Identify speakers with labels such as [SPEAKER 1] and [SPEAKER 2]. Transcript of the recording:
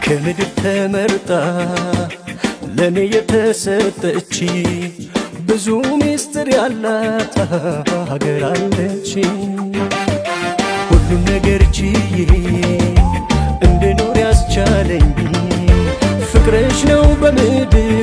[SPEAKER 1] ከምድር ተመርጣ ለኔ የተሰጠች ብዙ ሚስጥር ያላት ሀገር አለች ሁሉ ነገር ችዬ እንድኖር ያስቻለኝ ፍቅርሽ ነው በምድር